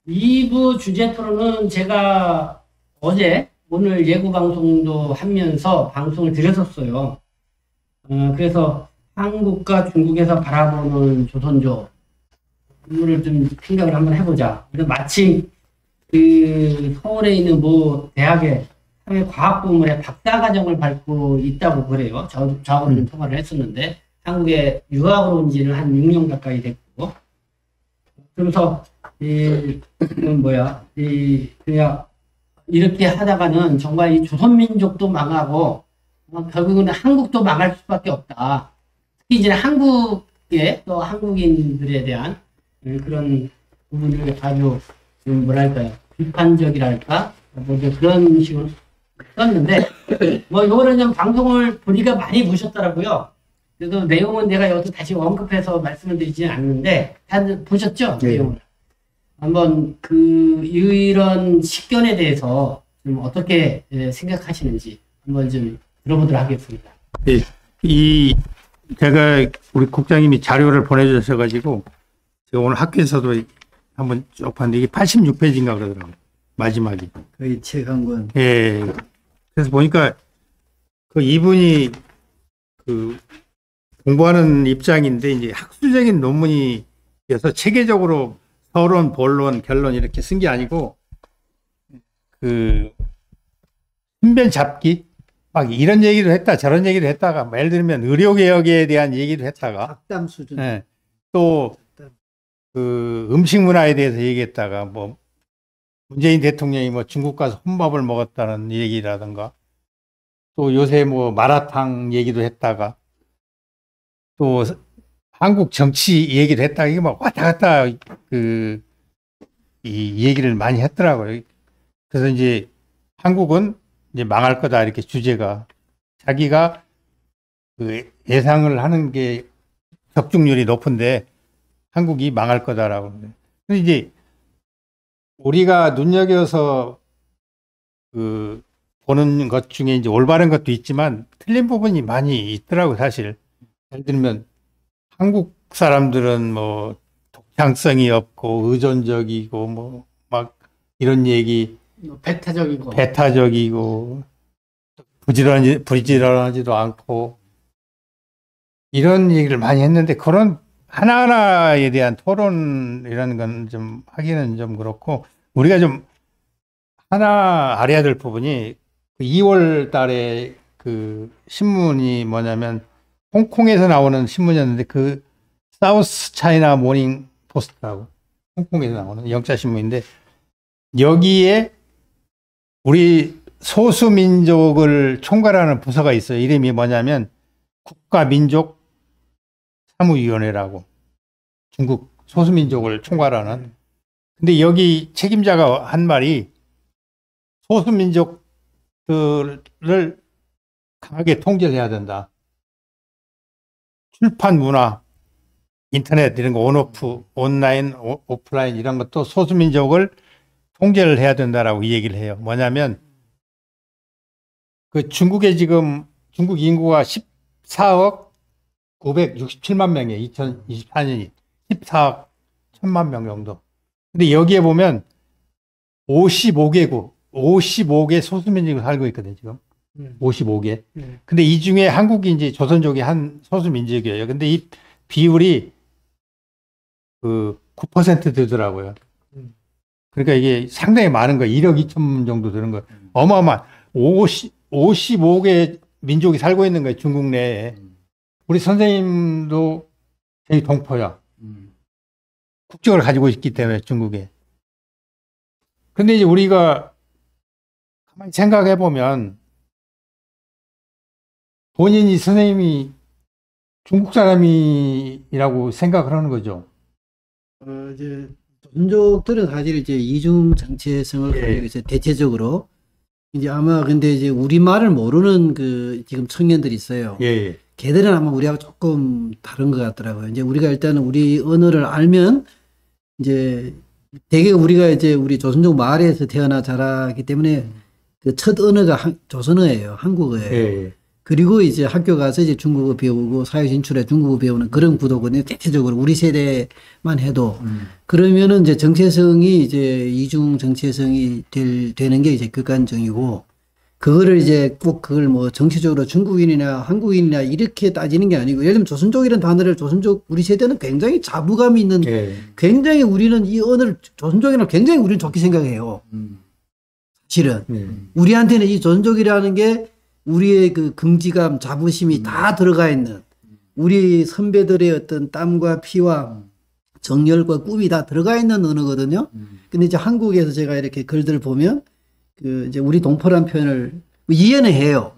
2부 주제 토론은 제가 오늘 예고 방송도 하면서 방송을 드렸었어요. 그래서 한국과 중국에서 바라보는 조선조, 이거를 좀 생각을 한번 해보자. 그래서 마침 그 서울에 있는 모 대학의 사회과학부문의 박사과정을 밟고 있다고 그래요. 저하고는 좀 통화를 했었는데, 한국에 유학으로 온 지는 한 6년 가까이 됐고, 그래서 그냥 이렇게 하다가는 정말 이 조선민족도 망하고 결국은 한국도 망할 수밖에 없다. 특히 이제 한국에 또 한국인들에 대한 그런 부분을 아주 뭐랄까요, 비판적이랄까 뭐 그런 식으로 썼는데, 뭐 이거는 좀 방송을 보니까 많이 보셨더라고요. 그래서 내용은 내가 여기서 다시 언급해서 말씀을 드리지는 않는데 다들 보셨죠? 네. 내용을. 한번 이런 식견에 대해서 좀 어떻게 생각하시는지 한번 좀 들어보도록 하겠습니다. 네. 제가 우리 국장님이 자료를 보내주셔가지고 제가 오늘 학교에서도 한번 쭉 봤는데 이게 86페이지인가 그러더라고요. 마지막이. 거의 책 한 권. 예. 그래서 보니까 그 이분이 그 공부하는 입장인데 이제 학술적인 논문이어서 체계적으로 서론, 본론, 결론 이렇게 쓴 게 아니고 그 신변 잡기 막 이런 얘기를 했다 저런 얘기를 했다가 뭐 예를 들면 의료개혁에 대한 얘기를 했다가 악담 수준. 예, 또 그 음식 문화에 대해서 얘기했다가 뭐 문재인 대통령이 뭐 중국 가서 혼밥을 먹었다는 얘기라든가 또 요새 뭐 마라탕 얘기도 했다가 또 한국 정치 얘기를 했다가 이게 막 왔다 갔다 이 얘기를 많이 했더라고요. 그래서 이제 한국은 이제 망할 거다 이렇게 주제가 자기가 그 예상을 하는 게 적중률이 높은데 한국이 망할 거다라고. 근데 이제 우리가 눈여겨서 그 보는 것 중에 이제 올바른 것도 있지만 틀린 부분이 많이 있더라고 사실. 예를 들면 한국 사람들은 뭐 독창성이 없고 의존적이고 뭐 막 이런 얘기 배타적이고 부지런하지도 않고 이런 얘기를 많이 했는데 그런 하나하나에 대한 토론이라는 건 좀 하기는 좀 그렇고 우리가 좀 하나 알아야 될 부분이 그 2월 달에 그 신문이 뭐냐면 홍콩에서 나오는 신문이었는데 그 사우스 차이나 모닝 포스트라고 홍콩에서 나오는 영자 신문인데 여기에 우리 소수민족을 총괄하는 부서가 있어요. 이름이 뭐냐면 국가민족 사무위원회라고 중국 소수민족을 총괄하는. 근데 여기 책임자가 한 말이 소수민족들을 강하게 통제를 해야 된다. 출판 문화, 인터넷 이런 거 온오프, 온라인, 오프라인 이런 것도 소수민족을 통제를 해야 된다라고 이 얘기를 해요. 뭐냐면 그 중국에 지금 중국 인구가 14억 967만 명이에요. 2024년이 14억 1000만 명 정도. 근데 여기에 보면 55개 소수민족이 살고 있거든요, 지금. 55개. 근데 이 중에 한국이 이제 조선족이 한 소수민족이에요. 근데 이 비율이 그 9% 되더라고요. 그러니까 이게 상당히 많은 거예요. 1억 2천 정도 되는 거예요. 어마어마한 55개 민족이 살고 있는 거예요, 중국 내에. 우리 선생님도 저희 동포야. 국적을 가지고 있기 때문에 중국에. 근데 이제 우리가 가만히 생각해 보면 본인이 선생님이 중국 사람이라고 생각을 하는 거죠. 이제 민족들은 사실 이제 이중 정체성을 가지고 있어요. 대체적으로 이제 아마 근데 이제 우리말을 모르는 그 지금 청년들이 있어요. 예. 걔들은 아마 우리하고 조금 다른 것 같더라고요. 이제 우리가 일단은 우리 언어를 알면 이제 되게 우리가 이제 우리 조선족 마을에서 태어나 자라기 때문에 그 첫 언어가 조선어예요. 한국어예요. 그리고 이제 학교 가서 이제 중국어 배우고 사회 진출해 중국어 배우는 그런 구도거든요. 대체적으로 우리 세대만 해도 그러면은 이제 정체성이 이제 이중 정체성이 되는 게 이제 객관적이고 그거를 이제 꼭 그걸 뭐 정치적으로 중국인이나 한국인이나 이렇게 따지는 게 아니고 예를 들면 조선족이라는 단어를 조선족 우리 세대는 굉장히 자부감이 있는 굉장히 우리는 이 언어를 조선족이라는 굉장히 우리는 좋게 생각해요. 사실은 우리한테는 이 조선족이라는 게 우리의 그 긍지감, 자부심이 다 들어가 있는 우리 선배들의 어떤 땀과 피와 정열과 꿈이 다 들어가 있는 언어거든요. 근데 이제 한국에서 제가 이렇게 글들 보면 그 이제 우리 동포란 표현을 이해는 해요.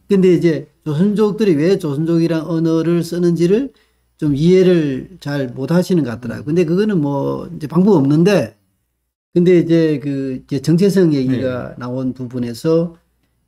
근데 이제 조선족들이 왜 조선족이란 언어를 쓰는지를 좀 이해를 잘 못 하시는 것 같더라고요. 근데 그거는 뭐 이제 방법 없는데 근데 이제 그 이제 정체성 얘기가 나온 부분에서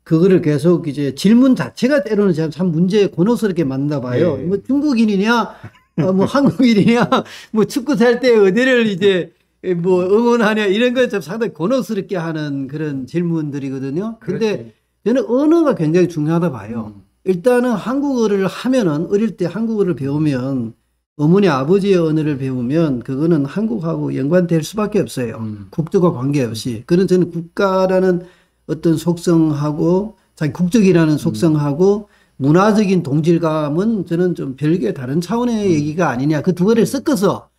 그거를 계속 이제 질문 자체가 때로는 참 문제에 곤혹스럽게 만나 봐요. 뭐 중국인이냐, 뭐 한국인이냐, 뭐 축구 살 때 어디를 이제 뭐 응원하냐 이런 걸 좀 상당히 곤혹스럽게 하는 그런 질문들이거든요. 근데 저는 언어가 굉장히 중요하다 봐요. 일단은 한국어를 하면은 어릴 때 한국어를 배우면 어머니 아버지의 언어를 배우면 그거는 한국하고 연관될 수밖에 없어요. 국적과 관계없이. 그런 저는 국가라는 어떤 속성하고 자기 국적이라는 속성하고 문화적인 동질감은 저는 좀 별개 다른 차원의 얘기가 아니냐. 그 두 개를 섞어서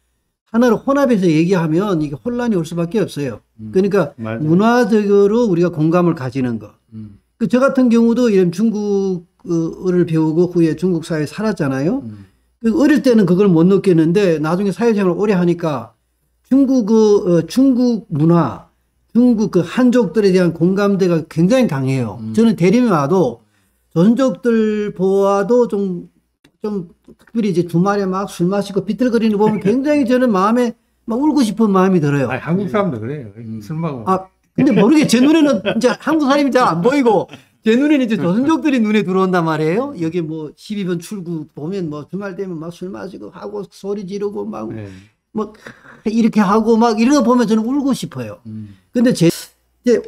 하나로 혼합해서 얘기하면 이게 혼란이 올 수밖에 없어요. 그러니까 맞아요. 문화적으로 우리가 공감을 가지는 거. 그 저 같은 경우도 이런 중국어를 배우고 후에 중국 사회에 살았잖아요. 그 어릴 때는 그걸 못 느꼈는데 나중에 사회생활을 오래 하니까 중국 문화, 중국 그 한족들에 대한 공감대가 굉장히 강해요. 저는 대림에 와도 조선족들 보아도 좀 특별히 이제 주말에 막 술 마시고 비틀거리는 거 보면 굉장히 저는 마음에 막 울고 싶은 마음이 들어요. 아니, 한국 사람도 그래요. 술 먹으면. 아, 근데 모르게 제 눈에는 이제 한국 사람이 잘 안 보이고 제 눈에는 이제 조선족들이 눈에 들어온단 말이에요. 여기 뭐 12번 출구 보면 뭐 주말 되면 막 술 마시고 하고 소리 지르고 막 뭐 이렇게 하고 막 이런 거 보면 저는 울고 싶어요. 근데 이제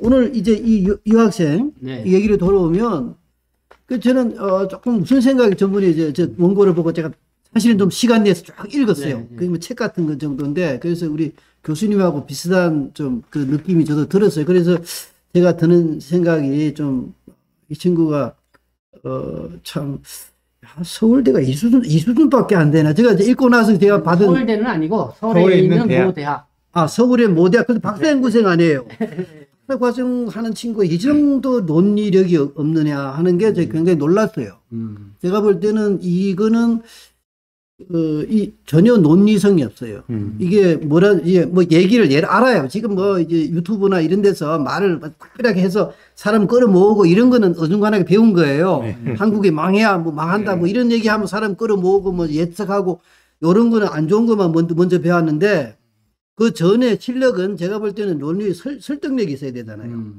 오늘 이제 이 유학생 얘기를 돌아오면 그 저는 조금 무슨 생각이 전번에 이제 저 원고를 보고 제가 사실은 좀 시간 내서 쫙 읽었어요. 그게 뭐 책 같은 거 정도인데 그래서 우리 교수님하고 비슷한 좀 그 느낌이 저도 들었어요. 그래서 제가 드는 생각이 좀 이 친구가 참 서울대가 이 수준밖에 안 되나. 제가 이제 읽고 나서 제가 받은 서울대는 아니고 서울에 있는 모 대학. 아 서울의 모 대학. 근데 박사연구생 아니에요. 박사과정 하는 친구가 이 정도 논리력이 없느냐 하는 게 제가 굉장히 놀랐어요. 제가 볼 때는 이거는 이 전혀 논리성이 없어요. 이게 이게 뭐 얘기를 알아요. 지금 뭐 이제 유튜브나 이런 데서 말을 특별하게 해서 사람 끌어모으고 이런 거는 어중간하게 배운 거예요. 한국이 망해야 뭐 망한다 뭐 이런 얘기하면 사람 끌어모으고 뭐 예측하고 이런 거는 안 좋은 것만 먼저 배웠는데 그 전에 실력은 제가 볼 때는 논리 설득력이 있어야 되잖아요.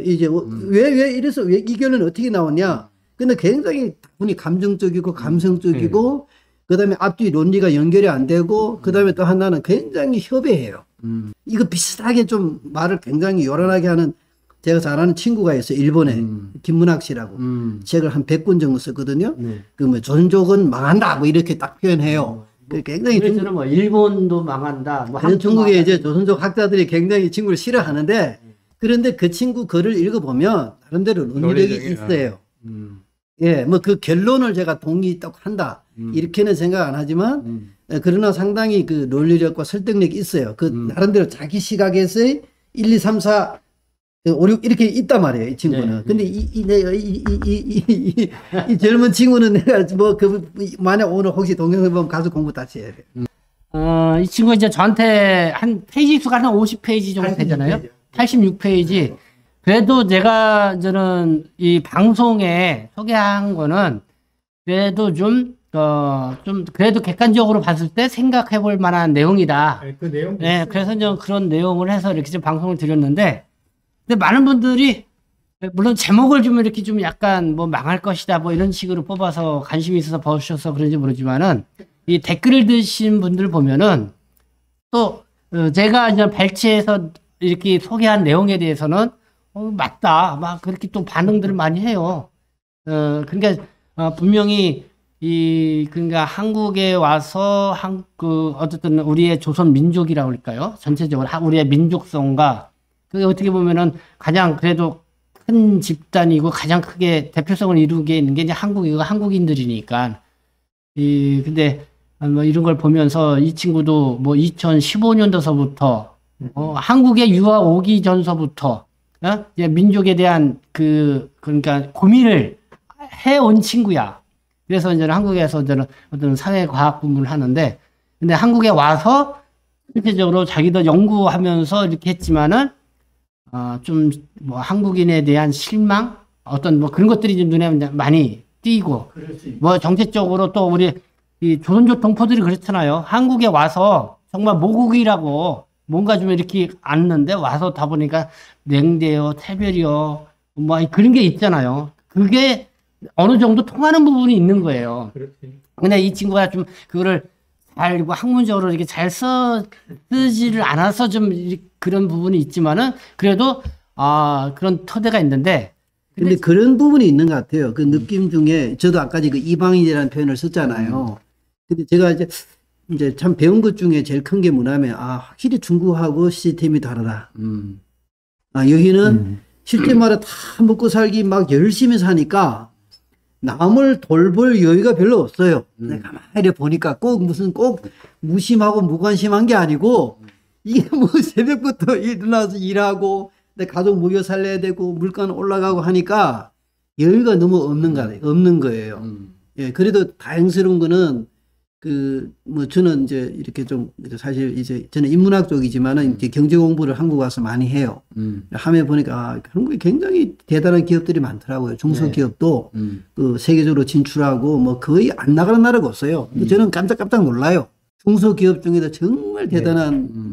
이제 왜 이래서 왜 이 결론은 어떻게 나오냐? 근데 굉장히 분이 감정적이고 감성적이고 그다음에 앞뒤 논리가 연결이 안 되고 그다음에 또 하나는 굉장히 협의해요. 이거 비슷하게 좀 말을 굉장히 요란하게 하는 제가 잘 아는 친구가 있어요. 일본에 김문학 씨라고 책을 한 100권 정도 썼거든요. 그 뭐 조선족은 망한다 뭐 이렇게 딱 표현해요. 굉장히 그래서는 뭐 일본도 망한다. 뭐 그런 중국의 이제 조선족 학자들이 굉장히 이 친구를 싫어하는데 그런데 그 친구 글을 읽어보면 나름대로 논리력이 있어요. 예, 뭐 그 결론을 제가 동의 딱 한다. 이렇게는 생각 안 하지만, 그러나 상당히 그 논리력과 설득력이 있어요. 그 나름대로 자기 시각에서의 1, 2, 3, 4, 5, 6 이렇게 있단 말이에요. 이 친구는. 근데 이 젊은 친구는 내가 뭐 만약 오늘 혹시 동영상 보면 가서 공부 다시 해야 돼요. 이 친구 이제 저한테 한 페이지 수가 한 50페이지 정도 되잖아요. 86페이지. 그래도 저는 이 방송에 소개한 거는 그래도 그래도 객관적으로 봤을 때 생각해 볼 만한 내용이다. 그 내용. 네, 그래서 좀 그런 내용을 해서 이렇게 좀 방송을 드렸는데, 근데 많은 분들이, 물론 제목을 좀 이렇게 좀 약간 뭐 망할 것이다 뭐 이런 식으로 뽑아서 관심이 있어서 봐주셔서 그런지 모르지만은, 이 댓글을 드신 분들 보면은 또, 제가 이제 발췌해서 이렇게 소개한 내용에 대해서는 맞다. 막 그렇게 또 반응들을 많이 해요. 그러니까 분명히 그러니까 한국에 와서 어쨌든 우리의 조선 민족이라고 할까요? 전체적으로 우리의 민족성과 그게 어떻게 보면은 가장 그래도 큰 집단이고 가장 크게 대표성을 이루게 있는 게 이제 한국인들이니까. 근데 뭐 이런 걸 보면서 이 친구도 뭐 2015년도서부터 한국에 유학 오기 전서부터 이제 민족에 대한 그러니까 고민을 해온 친구야. 그래서 이제 한국에서 이제는 어떤 사회과학 부문을 하는데, 근데 한국에 와서 실제적으로 자기도 연구하면서 이렇게 했지만은, 좀 뭐 한국인에 대한 실망? 어떤 뭐 그런 것들이 좀 눈에 많이 띄고, 뭐 정책적으로 또 우리 이 조선족 동포들이 그렇잖아요. 한국에 와서 정말 모국이라고 뭔가 좀 이렇게 앉는데 와서 다 보니까 냉대요, 차별이요, 뭐 그런 게 있잖아요. 그게 어느 정도 통하는 부분이 있는 거예요. 근데 이 친구가 좀 그거를 잘 학문적으로 이렇게 잘 쓰지를 않아서 좀 그런 부분이 있지만은 그래도 그런 토대가 있는데. 근데 그런 부분이 있는 것 같아요. 그 느낌 중에 저도 아까 그 이방인이라는 표현을 썼잖아요. 근데 제가 이제 참 배운 것 중에 제일 큰 게 뭐냐면 확실히 중국하고 시스템이 다르다. 여기는 실제 말에 다 먹고 살기 막 열심히 사니까 남을 돌볼 여유가 별로 없어요. 내가 가만히 보니까 꼭 무심하고 무관심한 게 아니고 이게 뭐 새벽부터 일어나서 일하고 내 가족 먹여 살려야 되고 물가는 올라가고 하니까 여유가 너무 없는 거예요. 예, 그래도 다행스러운 거는 뭐 저는 이제 이렇게 좀 사실 이제 저는 인문학 쪽이지만은 이제 경제 공부를 한국 와서 많이 해요. 하면 보니까 한국에 굉장히 대단한 기업들이 많더라고요. 중소기업도 그 세계적으로 진출하고 뭐 거의 안 나가는 나라가 없어요. 저는 깜짝깜짝 놀라요. 중소기업 중에도 정말 대단한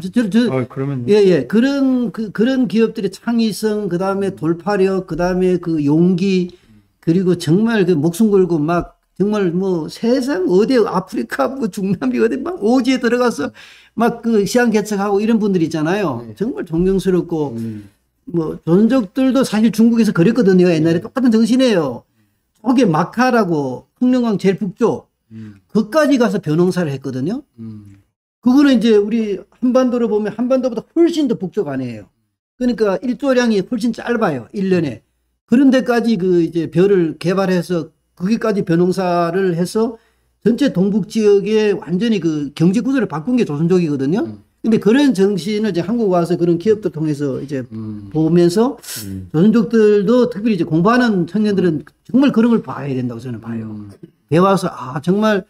그러면 그런 기업들의 창의성, 그 다음에 돌파력, 그 다음에 그 용기, 그리고 정말 그 목숨 걸고 막 정말 뭐 세상 어디 아프리카 뭐 중남미 어디 막 오지에 들어가서 막 그 시장 개척하고 이런 분들 있잖아요. 정말 존경스럽고 뭐 조선족들도 사실 중국에서 그랬거든요. 옛날에 똑같은 정신이에요. 저게 마카라고 흑룡강 제일 북쪽 그까지 가서 벼농사를 했거든요. 그거는 이제 우리 한반도로 보면 한반도보다 훨씬 더 북쪽 아니에요. 그러니까 일조량이 훨씬 짧아요. 1년에. 그런 데까지 그 이제 벼를 개발해서 거기까지 벼농사를 해서 전체 동북 지역에 완전히 그 경제 구조를 바꾼 게 조선족이거든요. 근데 그런 정신을 이제 한국 와서 그런 기업들 통해서 이제 보면서 조선족들도 특별히 이제 공부하는 청년들은 정말 그런 걸 봐야 된다고 저는 봐요. 배워서 정말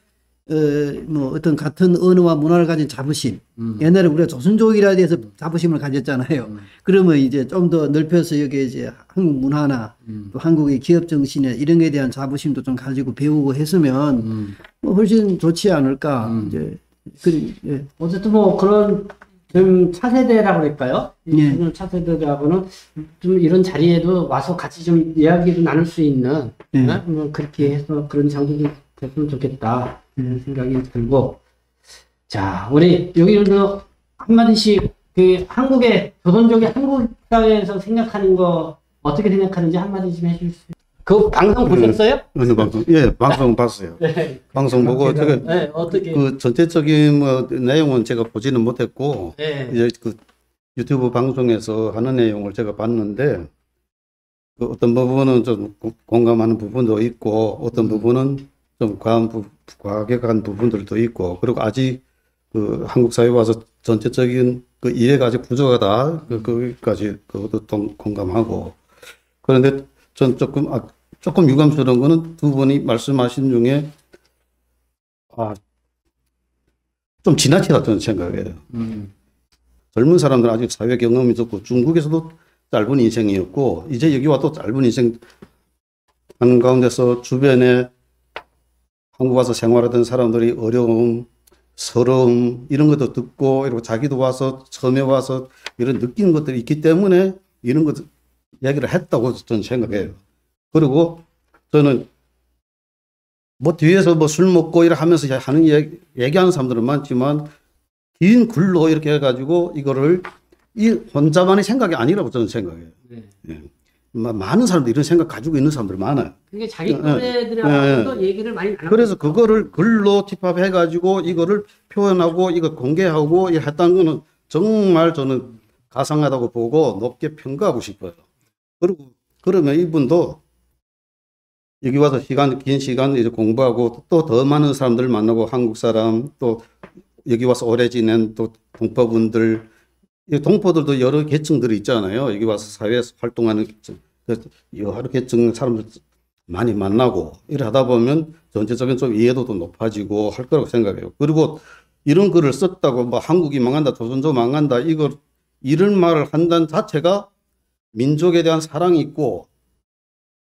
뭐 어떤 같은 언어와 문화를 가진 자부심. 옛날에 우리가 조선족이라 해서 자부심을 가졌잖아요. 그러면 이제 좀 더 넓혀서 여기 이제 한국 문화나 또 한국의 기업 정신에 이런 거에 대한 자부심도 좀 가지고 배우고 했으면 뭐 훨씬 좋지 않을까. 이제 어쨌든 뭐 그런 좀 차세대라고 할까요? 이 차세대하고는 좀 이런 자리에도 와서 같이 좀 이야기도 나눌 수 있는 뭐 그렇게 해서 그런 장소도 됐으면 좋겠다. 생각이 들고. 자, 우리 여기도 한마디씩 그 한국의 조선족의 한국 사회에서 생각하는 거 어떻게 생각하는지 한마디 좀 해줄 수 있어요? 그 방송 보셨어요? 어느 방송? 예, 방송 봤어요. 네. 방송 보고 제가 어떻게 그 전체적인 뭐 내용은 제가 보지는 못했고 이제 그 유튜브 방송에서 하는 내용을 제가 봤는데 그 어떤 부분은 좀 공감하는 부분도 있고 어떤 부분은 좀 과격한 부분들도 있고 그리고 아직 그 한국 사회 와서 전체적인 그 이해가지 부족하다 거기까지 그것도 공감하고 그런데 전 조금 유감스러운 거는 두 분이 말씀하신 중에 좀 지나치다 저는 생각해요. 젊은 사람들은 아직 사회 경험이 적고 중국에서도 짧은 인생이었고 이제 여기 와도 짧은 인생 하는 가운데서 주변에 한국 와서 생활하던 사람들이 어려움, 서러움 이런 것도 듣고 이러고 자기도 와서 처음에 와서 이런 느끼는 것들이 있기 때문에 이런 것들 얘기를 했다고 저는 생각해요. 그리고 저는 뭐 뒤에서 뭐 술 먹고 이렇게 하면서 하는 얘기하는 사람들은 많지만 긴 글로 이렇게 해가지고 이거를 이 혼자만의 생각이 아니라고 저는 생각해요. 네. 많은 사람들이 이런 생각 가지고 있는 사람들이 많아요. 그게 자기 또래들하고도 얘기를 많이 안 하고 그래서 그거를 글로 집합해가지고 이거를 표현하고 이거 공개하고 했다는 거는 정말 저는 가상하다고 보고 높게 평가하고 싶어요. 그리고 그러면 이분도 여기 와서 긴 시간 이제 공부하고 또 더 많은 사람들 만나고 한국 사람 또 여기 와서 오래 지낸 또 동포분들, 이 동포들도 여러 계층들이 있잖아요. 여기 와서 사회에서 활동하는 계층, 여러 계층 사람들 많이 만나고 이래 하다 보면 전체적인 좀 이해도도 높아지고 할 거라고 생각해요. 그리고 이런 글을 썼다고 뭐 한국이 망한다, 조선조 망한다, 이런 말을 한다는 자체가 민족에 대한 사랑이 있고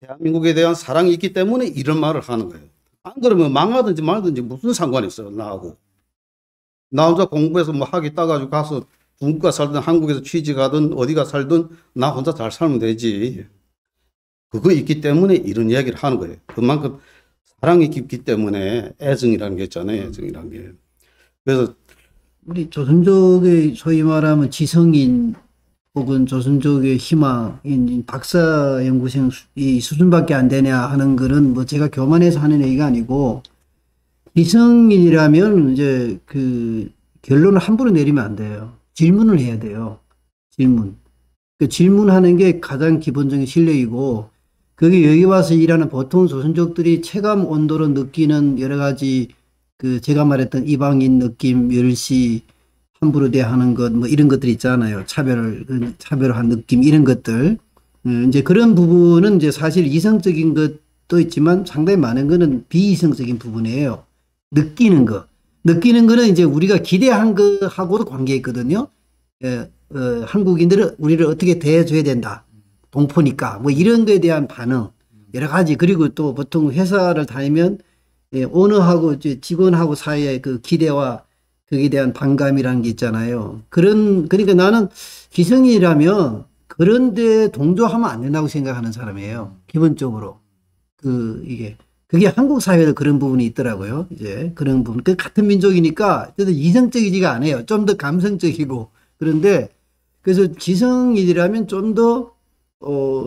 대한민국에 대한 사랑이 있기 때문에 이런 말을 하는 거예요. 안 그러면 망하든지 말든지 무슨 상관이 있어요, 나하고. 나 혼자 공부해서 뭐 학위 따가지고 가서 중국가 살든 한국에서 취직하든 어디가 살든 나 혼자 잘 살면 되지. 그거 있기 때문에 이런 이야기를 하는 거예요. 그만큼 사랑이 깊기 때문에 애정이라는 게 있잖아요, 애정이라는 게. 그래서 우리 조선족의 소위 말하면 지성인 혹은 조선족의 희망인 박사 연구생 이 수준밖에 안 되냐 하는 거는 뭐 제가 교만해서 하는 얘기가 아니고, 지성인이라면 이제 그 결론을 함부로 내리면 안 돼요. 질문을 해야 돼요. 질문. 그 질문하는 게 가장 기본적인 실력이고, 그게 여기 와서 일하는 보통 조선족들이 체감 온도로 느끼는 여러 가지 그 제가 말했던 이방인 느낌, 멸시, 함부로 대하는 것, 뭐 이런 것들 있잖아요. 차별한 느낌, 이런 것들. 이제 그런 부분은 이제 사실 이성적인 것도 있지만 상당히 많은 거는 비이성적인 부분이에요. 느끼는 거. 느끼는 거는 이제 우리가 기대한 거하고도 관계 있거든요. 한국인들은 우리를 어떻게 대해줘야 된다. 동포니까. 뭐 이런 거에 대한 반응. 여러 가지. 그리고 또 보통 회사를 다니면 오너하고 이제 직원하고 사이의 그 기대와 거기에 대한 반감이라는 게 있잖아요. 그러니까 나는 기성이라면 그런데 동조하면 안 된다고 생각하는 사람이에요. 기본적으로. 그게 한국 사회도 그런 부분이 있더라고요. 이제 그런 부분. 같은 민족이니까 이성적이지가 않아요. 좀 더 감성적이고. 그런데 그래서 지성이라면 좀 더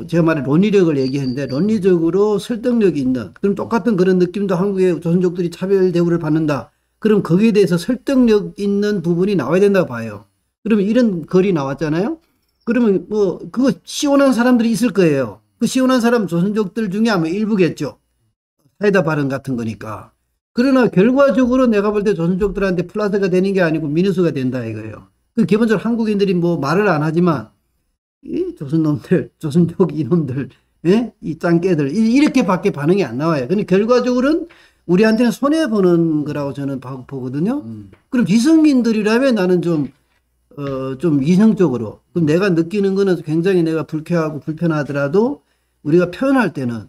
제가 말한 논리력을 얘기했는데 논리적으로 설득력이 있는, 그럼 똑같은 그런 느낌도 한국의 조선족들이 차별 대우를 받는다. 그럼 거기에 대해서 설득력 있는 부분이 나와야 된다고 봐요. 그러면 이런 글이 나왔잖아요. 그러면 뭐 그거 시원한 사람들이 있을 거예요. 그 시원한 사람 조선족들 중에 아마 일부겠죠. 사이다 발언 같은 거니까. 그러나 결과적으로 내가 볼 때 조선족들한테 플러스가 되는 게 아니고 미누스가 된다 이거예요. 그 기본적으로 한국인들이 뭐 말을 안 하지만 이 조선놈들, 조선족 이놈들, 이 짱깨들 이렇게밖에 반응이 안 나와요. 근데 결과적으로는 우리한테는 손해 보는 거라고 저는 보거든요. 그럼 지성인들이라면 나는 좀 이성적으로, 그럼 내가 느끼는 거는 굉장히 내가 불쾌하고 불편하더라도 우리가 표현할 때는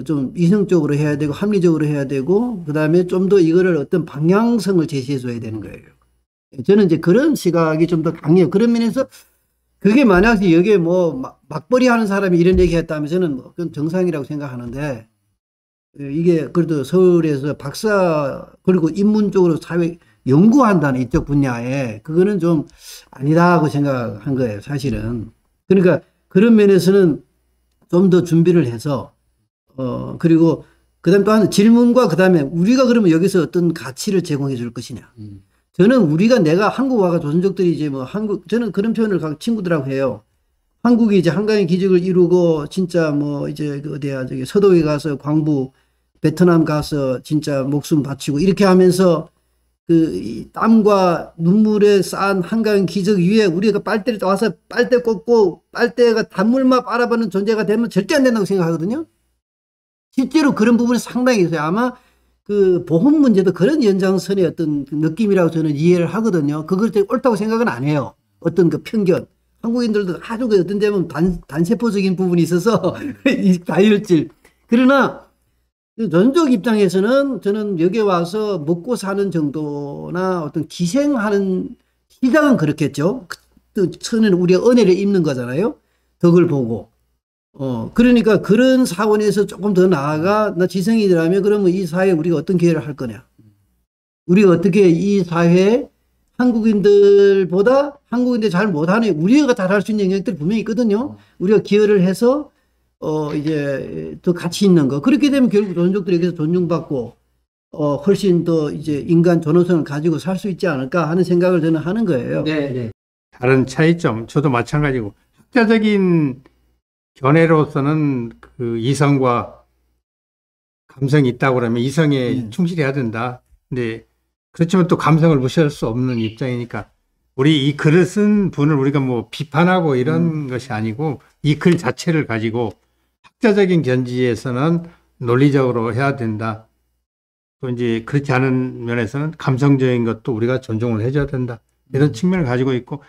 좀 이성적으로 해야 되고 합리적으로 해야 되고, 그 다음에 좀 더 이거를 어떤 방향성을 제시해 줘야 되는 거예요. 저는 이제 그런 시각이 좀 더 강해요. 그런 면에서 그게 만약에 여기에 뭐 막벌이 하는 사람이 이런 얘기 했다면 저는 뭐 그건 정상이라고 생각하는데, 이게 그래도 서울에서 박사 그리고 인문적으로 사회 연구한다는 이쪽 분야에 그거는 좀 아니다고 생각한 거예요, 사실은. 그러니까 그런 면에서는 좀 더 준비를 해서 그리고 그다음 또 하나 질문과 그다음에 우리가 그러면 여기서 어떤 가치를 제공해 줄 것이냐. 저는 내가 한국 와가 조선족들이 이제 뭐 저는 그런 표현을 친구들하고 해요. 한국이 이제 한강의 기적을 이루고 진짜 뭐 이제 어디야 저기 서도에 가서 광부, 베트남 가서 진짜 목숨 바치고 이렇게 하면서 그 땀과 눈물에 쌓은 한강 기적 위에 우리가 빨대를 와서 빨대 꽂고 빨대가 단물만 빨아보는 존재가 되면 절대 안 된다고 생각하거든요. 실제로 그런 부분이 상당히 있어요. 아마 그 보험 문제도 그런 연장선의 어떤 느낌이라고 저는 이해를 하거든요. 그걸 옳다고 생각은 안 해요. 어떤 그 편견. 한국인들도 아주 그 어떤 데면 단세포적인 부분이 있어서 이 다혈질. 그러나 전적 입장에서는 저는 여기 와서 먹고 사는 정도나 어떤 기생하는 시작은 그렇겠죠. 처음에는 우리가 은혜를 입는 거잖아요. 덕을 보고. 그러니까 그런 사원에서 조금 더 나아가 나 지성이라면 그러면 이 사회에 우리가 어떤 기회를 할 거냐. 우리가 어떻게 이 사회에 한국인들보다 한국인들 잘 못하는 우리가 잘할 수 있는 영역들이 분명히 있거든요. 우리가 기여를 해서 이제 더 가치 있는 거. 그렇게 되면 결국 존중들이 여기서 존중받고 훨씬 더 이제 인간 존엄성을 가지고 살 수 있지 않을까 하는 생각을 저는 하는 거예요. 네, 네. 다른 차이점, 저도 마찬가지고 학자적인 견해로서는 그 이성과 감성이 있다고 그러면 이성에 충실해야 된다. 근데 그렇지만 또 감성을 무시할 수 없는 입장이니까 우리 이 글을 쓴 분을 우리가 뭐 비판하고 이런 것이 아니고 이 글 자체를 가지고 학자적인 견지에서는 논리적으로 해야 된다. 또 이제 그렇지 않은 면에서는 감성적인 것도 우리가 존중을 해줘야 된다. 이런 측면을 가지고 있고